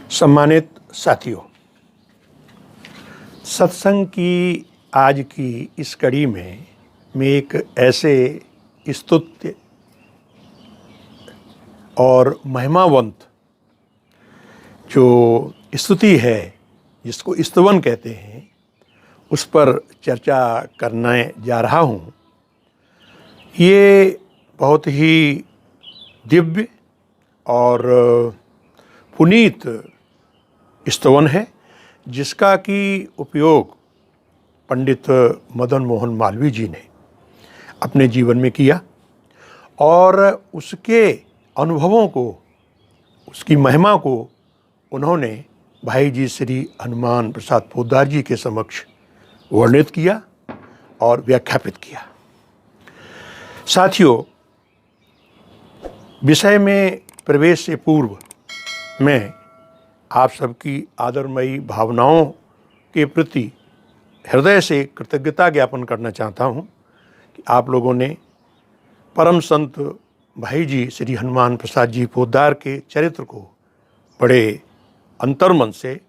सम्मानित साथियों, सत्संग की आज की इस कड़ी में मैं एक ऐसे स्तुत्य और महिमावंत जो स्तुति है, जिसको स्तवन कहते हैं, उस पर चर्चा करने जा रहा हूँ। ये बहुत ही दिव्य और पुनीत स्तवन है, जिसका कि उपयोग पंडित मदन मोहन मालवीय जी ने अपने जीवन में किया और उसके अनुभवों को, उसकी महिमा को उन्होंने भाई जी श्री हनुमान प्रसाद पोद्दार जी के समक्ष वर्णित किया और व्याख्यापित किया। साथियों, विषय में प्रवेश से पूर्व मैं आप सबकी आदरमयी भावनाओं के प्रति हृदय से कृतज्ञता ज्ञापन करना चाहता हूं कि आप लोगों ने परम संत भाई जी श्री हनुमान प्रसाद जी पोद्दार के चरित्र को बड़े अंतर्मन से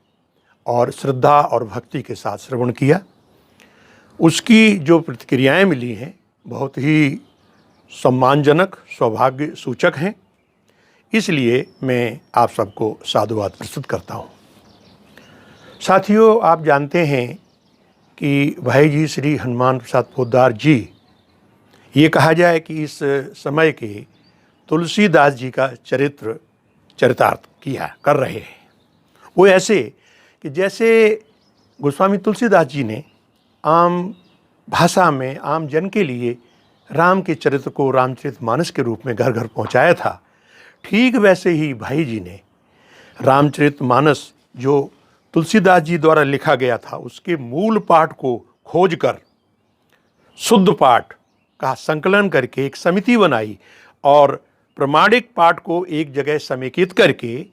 और श्रद्धा और भक्ति के साथ श्रवण किया। उसकी जो प्रतिक्रियाएं मिली हैं बहुत ही सम्मानजनक, सौभाग्य सूचक हैं। इसलिए मैं आप सबको साधुवाद प्रस्तुत करता हूँ। साथियों, आप जानते हैं कि भाई जी श्री हनुमान प्रसाद पोद्दार जी, ये कहा जाए कि इस समय के तुलसीदास जी का चरितार्थ कर रहे हैं। वो ऐसे कि जैसे गोस्वामी तुलसीदास जी ने आम भाषा में आम जन के लिए राम के चरित्र को रामचरितमानस के रूप में घर घर पहुंचाया था, ठीक वैसे ही भाई जी ने रामचरितमानस जो तुलसीदास जी द्वारा लिखा गया था, उसके मूल पाठ को खोजकर शुद्ध पाठ का संकलन करके एक समिति बनाई और प्रमाणिक पाठ को एक जगह समेकित करके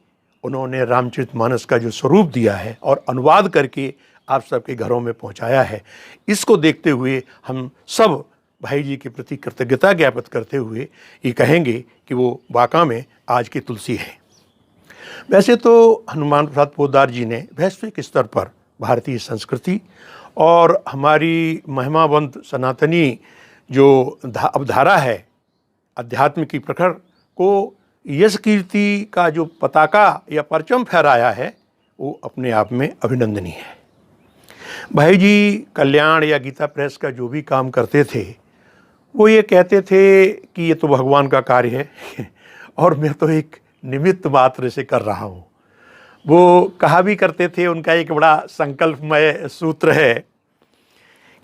उन्होंने रामचरितमानस का जो स्वरूप दिया है और अनुवाद करके आप सबके घरों में पहुंचाया है। इसको देखते हुए हम सब भाई जी के प्रति कृतज्ञता ज्ञापित करते हुए ये कहेंगे कि वो वाकई में आज की तुलसी है। वैसे तो हनुमान प्रसाद पोद्दार जी ने वैश्विक स्तर पर भारतीय संस्कृति और हमारी महिमावंत सनातनी जो अवधारा है अध्यात्म की प्रखर को, यश कीर्ति का जो पताका या परचम फहराया है, वो अपने आप में अभिनंदनीय है। भाई जी कल्याण या गीता प्रेस का जो भी काम करते थे, वो ये कहते थे कि ये तो भगवान का कार्य है और मैं तो एक निमित्त मात्र से कर रहा हूँ। वो कहा भी करते थे, उनका एक बड़ा संकल्पमय सूत्र है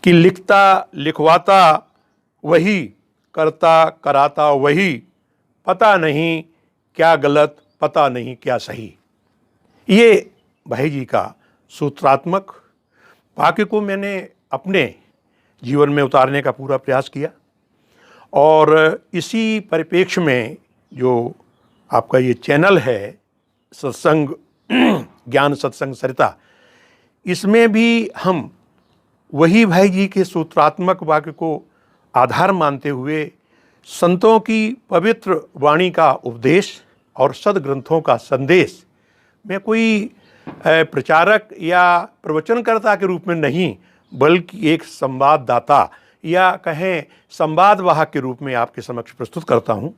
कि लिखता लिखवाता वही, करता कराता वही, पता नहीं क्या गलत, पता नहीं क्या सही। ये भाई जी का सूत्रात्मक वाक्य को मैंने अपने जीवन में उतारने का पूरा प्रयास किया और इसी परिप्रेक्ष्य में जो आपका ये चैनल है सत्संग ज्ञान सत्संग सरिता, इसमें भी हम वही भाई जी के सूत्रात्मक वाक्य को आधार मानते हुए संतों की पवित्र वाणी का उपदेश और सद्ग्रंथों का संदेश, मैं कोई प्रचारक या प्रवचनकर्ता के रूप में नहीं, बल्कि एक संवाददाता या कहें संवादवाहक के रूप में आपके समक्ष प्रस्तुत करता हूँ।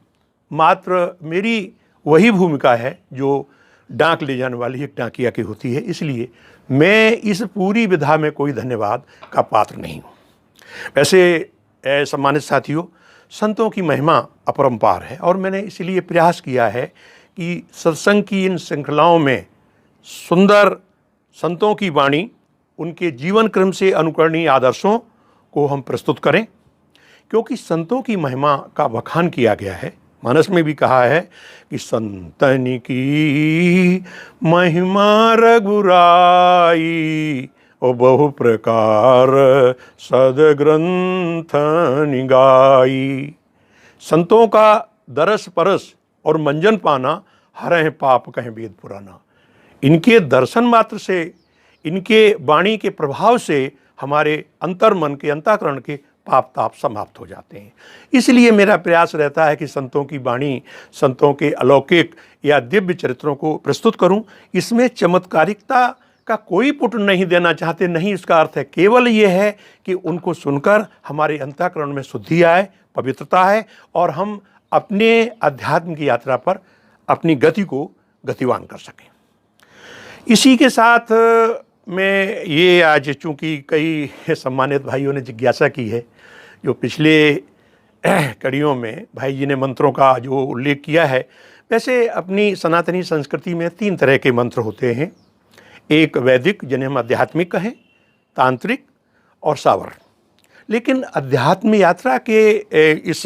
मात्र मेरी वही भूमिका है जो डाक ले जाने वाली एक डाकिया की होती है, इसलिए मैं इस पूरी विधा में कोई धन्यवाद का पात्र नहीं हूँ। वैसे सम्मानित साथियों, संतों की महिमा अपरंपार है और मैंने इसलिए प्रयास किया है कि सत्संग की इन श्रृंखलाओं में सुंदर संतों की वाणी, उनके जीवन क्रम से अनुकरणीय आदर्शों को हम प्रस्तुत करें, क्योंकि संतों की महिमा का बखान किया गया है। मानस में भी कहा है कि संतन की महिमा रघुराई, ओ बहु प्रकार सदग्रंथ निगाई। संतों का दरस परस और मंजन पाना, हरह पाप कहें वेद पुराना। इनके दर्शन मात्र से, इनके वाणी के प्रभाव से हमारे अंतर्मन के, अंतःकरण के पाप ताप समाप्त हो जाते हैं। इसलिए मेरा प्रयास रहता है कि संतों की वाणी, संतों के अलौकिक या दिव्य चरित्रों को प्रस्तुत करूं। इसमें चमत्कारिकता का कोई पुट नहीं देना चाहते, नहीं इसका अर्थ है, केवल ये है कि उनको सुनकर हमारे अंतःकरण में शुद्धि आए, पवित्रता है और हम अपने अध्यात्म की यात्रा पर अपनी गति को गतिवान कर सकें। इसी के साथ मैं ये आज, चूँकि कई सम्मानित भाइयों ने जिज्ञासा की है, जो पिछले कड़ियों में भाई जी ने मंत्रों का जो उल्लेख किया है, वैसे अपनी सनातनी संस्कृति में 3 तरह के मंत्र होते हैं। एक वैदिक, जिन्हें हम आध्यात्मिक कहें, तांत्रिक और सावर। लेकिन अध्यात्म यात्रा के इस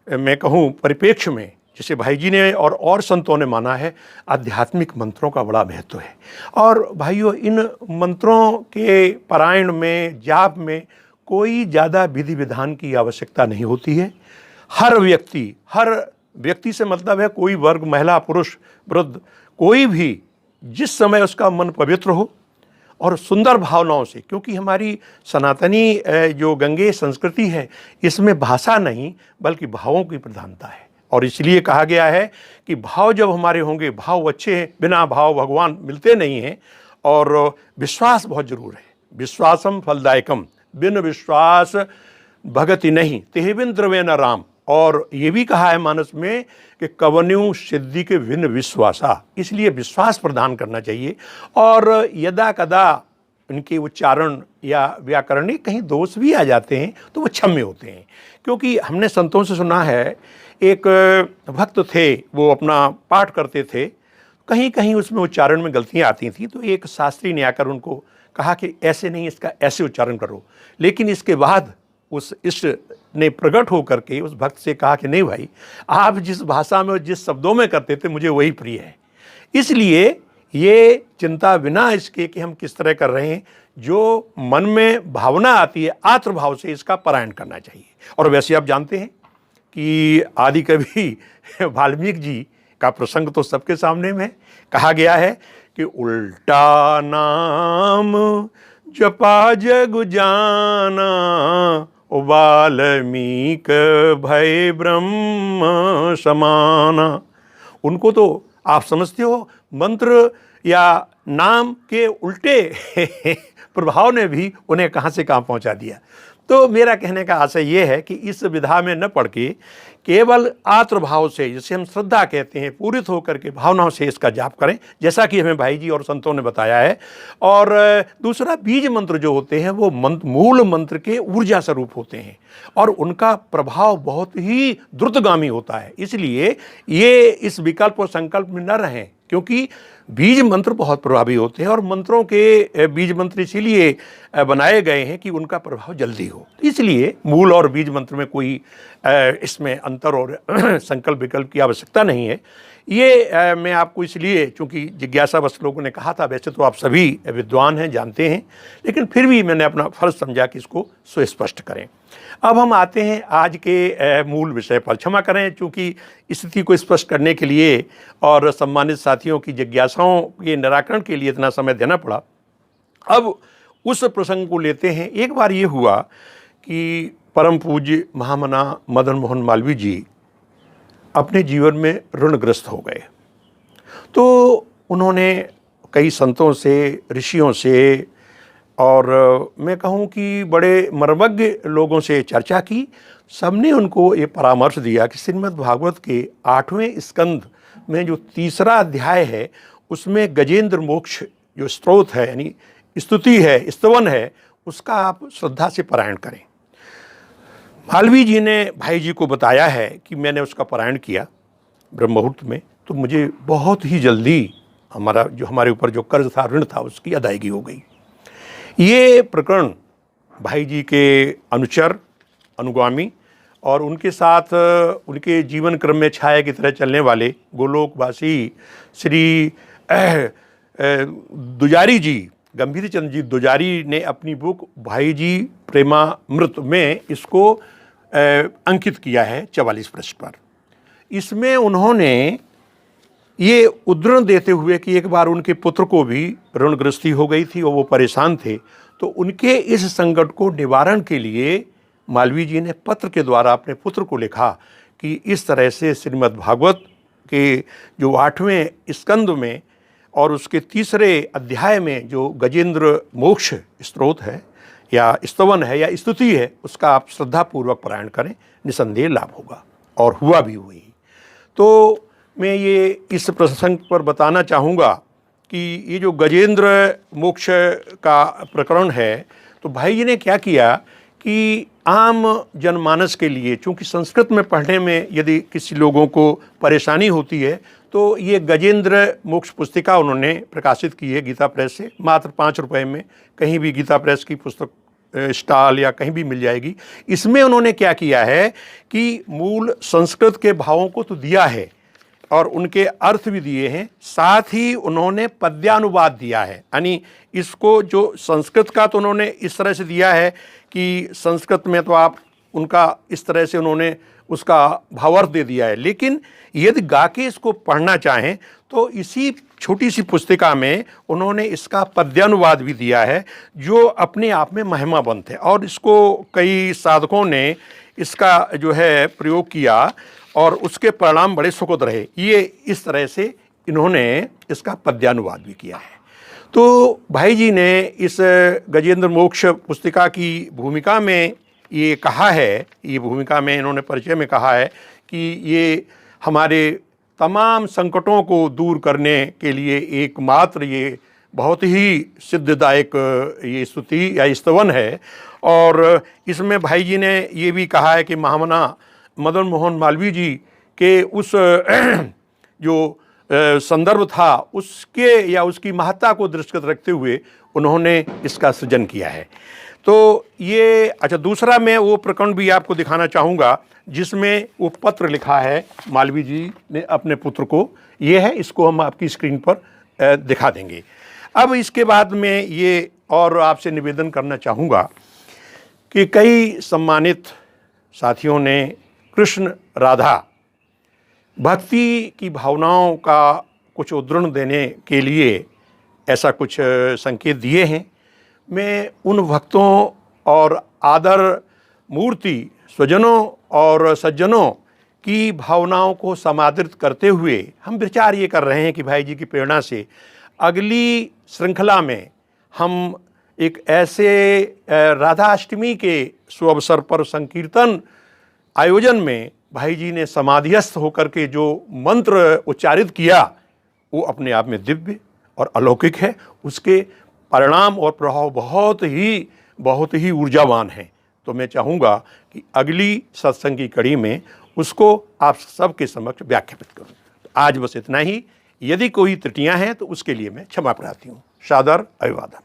मैं कहूँ परिप्रेक्ष्य में, जिसे भाई जी ने और संतों ने माना है, आध्यात्मिक मंत्रों का बड़ा महत्व है। और भाइयों, इन मंत्रों के पारायण में, जाप में कोई ज़्यादा विधि विधान की आवश्यकता नहीं होती है। हर व्यक्ति से मतलब है कोई वर्ग, महिला, पुरुष, वृद्ध, कोई भी जिस समय उसका मन पवित्र हो और सुंदर भावनाओं से, क्योंकि हमारी सनातनी जो गंगे संस्कृति है, इसमें भाषा नहीं बल्कि भावों की प्रधानता है। और इसलिए कहा गया है कि भाव जब हमारे होंगे, भाव अच्छे हैं, बिना भाव भगवान मिलते नहीं हैं। और विश्वास बहुत जरूर है। विश्वासम फलदायकम, बिन विश्वास भगति नहीं, तेह बिन द्रव्य न राम। और ये भी कहा है मानस में कि कवन्यु सिद्धि के बिन विश्वासा, इसलिए विश्वास प्रदान करना चाहिए। और यदा कदा इनके उच्चारण या व्याकरणिक कहीं दोष भी आ जाते हैं तो वो क्षम्य होते हैं। क्योंकि हमने संतों से सुना है, एक भक्त थे, वो अपना पाठ करते थे, कहीं कहीं उसमें उच्चारण में गलतियां आती थी, तो एक शास्त्री ने आकर उनको कहा कि ऐसे नहीं, इसका ऐसे उच्चारण करो। लेकिन इसके बाद उस इष्ट ने प्रकट होकर के उस भक्त से कहा कि नहीं भाई, आप जिस भाषा में और जिस शब्दों में करते थे मुझे वही प्रिय है। इसलिए ये चिंता बिना इसके कि हम किस तरह कर रहे हैं, जो मन में भावना आती है आत्र भाव से इसका पारायण करना चाहिए। और वैसे आप जानते हैं कि आदि कवि वाल्मीकि जी का प्रसंग तो सबके सामने में कहा गया है कि उल्टा नाम जपा जग जाना, ओ वाल्मीक भय ब्रह्म समाना। उनको तो आप समझते हो, मंत्र या नाम के उल्टे प्रभाव ने भी उन्हें कहाँ से कहाँ पहुँचा दिया। तो मेरा कहने का आशय ये है कि इस विधा में न पढ़ के केवल आत्रभाव से, जिसे हम श्रद्धा कहते हैं, पूरित होकर के भावनाओं से इसका जाप करें, जैसा कि हमें भाई जी और संतों ने बताया है। और दूसरा, बीज मंत्र जो होते हैं वो मूल मंत्र के ऊर्जा स्वरूप होते हैं और उनका प्रभाव बहुत ही द्रुतगामी होता है। इसलिए ये इस विकल्प और संकल्प में न रहें, क्योंकि बीज मंत्र बहुत प्रभावी होते हैं और मंत्रों के बीज मंत्र इसीलिए बनाए गए हैं कि उनका प्रभाव जल्दी हो। इसलिए मूल और बीज मंत्र में कोई इसमें अंतर और संकल्प विकल्प की आवश्यकता नहीं है। ये मैं आपको इसलिए, चूँकि जिज्ञासावश लोगों ने कहा था, वैसे तो आप सभी विद्वान हैं, जानते हैं, लेकिन फिर भी मैंने अपना फर्ज समझा कि इसको सुस्पष्ट करें। अब हम आते हैं आज के मूल विषय पर। क्षमा करें, चूँकि स्थिति को स्पष्ट करने के लिए और सम्मानित साथियों की जिज्ञासाओं के निराकरण के लिए इतना समय देना पड़ा। अब उस प्रसंग को लेते हैं। एक बार ये हुआ कि परम पूज्य महामना मदन मोहन मालवीय जी अपने जीवन में ऋणग्रस्त हो गए। तो उन्होंने कई संतों से, ऋषियों से और मैं कहूँ कि बड़े मर्मज्ञ लोगों से चर्चा की। सबने उनको ये परामर्श दिया कि श्रीमद् भागवत के 8वें स्कंद में जो 3रा अध्याय है, उसमें गजेंद्र मोक्ष जो स्तोत्र है, यानी स्तुति है, स्तवन है, उसका आप श्रद्धा से पारायण करें। मालवीय जी ने भाई जी को बताया है कि मैंने उसका पारायण किया ब्रह्म मुहूर्त में, तो मुझे बहुत ही जल्दी हमारे ऊपर जो कर्ज था, ऋण था, उसकी अदायगी हो गई। ये प्रकरण भाई जी के अनुचर, अनुगामी और उनके साथ उनके जीवन क्रम में छाया की तरह चलने वाले गोलोकवासी श्री दुजारी जी, गंभीर चंद जी दुजारी ने अपनी बुक भाई जी प्रेमामृत में इसको अंकित किया है 44 पृष्ठ पर। इसमें उन्होंने ये उद्धरण देते हुए कि एक बार उनके पुत्र को भी ऋणग्रस्ती हो गई थी और वो परेशान थे, तो उनके इस संकट को निवारण के लिए मालवीय जी ने पत्र के द्वारा अपने पुत्र को लिखा कि इस तरह से श्रीमद् भागवत के जो 8वें स्कंद में और उसके 3रे अध्याय में जो गजेंद्र मोक्ष स्तोत्र है या स्तवन है या स्तुति है, उसका आप श्रद्धापूर्वक पारायण करें, निसंदेह लाभ होगा। और हुआ भी हुई। तो मैं ये इस प्रसंग पर बताना चाहूँगा कि ये जो गजेंद्र मोक्ष का प्रकरण है, तो भाई जी ने क्या किया कि आम जनमानस के लिए, चूँकि संस्कृत में पढ़ने में यदि किसी लोगों को परेशानी होती है, तो ये गजेंद्र मोक्ष पुस्तिका उन्होंने प्रकाशित की है गीता प्रेस से, मात्र 5 रुपए में। कहीं भी गीता प्रेस की पुस्तक स्टॉल या कहीं भी मिल जाएगी। इसमें उन्होंने क्या किया है कि मूल संस्कृत के भावों को तो दिया है और उनके अर्थ भी दिए हैं, साथ ही उन्होंने पद्यानुवाद दिया है। यानी इसको जो संस्कृत का तो उन्होंने इस तरह से दिया है कि संस्कृत में तो आप उनका इस तरह से उन्होंने उसका भावार्थ दे दिया है, लेकिन यदि गा के इसको पढ़ना चाहें तो इसी छोटी सी पुस्तिका में उन्होंने इसका पद्यानुवाद भी दिया है, जो अपने आप में महिमावंत है। और इसको कई साधकों ने इसका जो है प्रयोग किया और उसके परिणाम बड़े सुखद रहे। ये इस तरह से इन्होंने इसका पद्यानुवाद भी किया है। तो भाई जी ने इस गजेंद्र मोक्ष पुस्तिका की भूमिका में ये कहा है, ये भूमिका में इन्होंने परिचय में कहा है कि ये हमारे तमाम संकटों को दूर करने के लिए एकमात्र ये बहुत ही सिद्धदायक ये स्तुति या स्तवन है। और इसमें भाई जी ने ये भी कहा है कि महामना मदन मोहन मालवीय जी के उस जो संदर्भ था उसके या उसकी महत्ता को दृष्टिगत रखते हुए उन्होंने इसका सृजन किया है। तो ये अच्छा, दूसरा मैं वो प्रकरण भी आपको दिखाना चाहूँगा जिसमें वो पत्र लिखा है मालवीय जी ने अपने पुत्र को। ये है, इसको हम आपकी स्क्रीन पर दिखा देंगे। अब इसके बाद में ये और आपसे निवेदन करना चाहूँगा कि कई सम्मानित साथियों ने कृष्ण राधा भक्ति की भावनाओं का कुछ उद्धरण देने के लिए ऐसा कुछ संकेत दिए हैं। मैं उन भक्तों और आदर मूर्ति स्वजनों और सज्जनों की भावनाओं को समादृत करते हुए हम विचार ये कर रहे हैं कि भाई जी की प्रेरणा से अगली श्रृंखला में हम एक ऐसे राधाष्टमी के शुभ अवसर पर संकीर्तन आयोजन में भाई जी ने समाधिस्थ होकर के जो मंत्र उच्चारित किया वो अपने आप में दिव्य और अलौकिक है। उसके परिणाम और प्रभाव बहुत ही ऊर्जावान हैं। तो मैं चाहूँगा कि अगली सत्संग की कड़ी में उसको आप सबके समक्ष व्याख्यापित करूँ। तो आज बस इतना ही। यदि कोई त्रुटियाँ हैं तो उसके लिए मैं क्षमा प्रार्थी हूँ। सादर अभिवादन।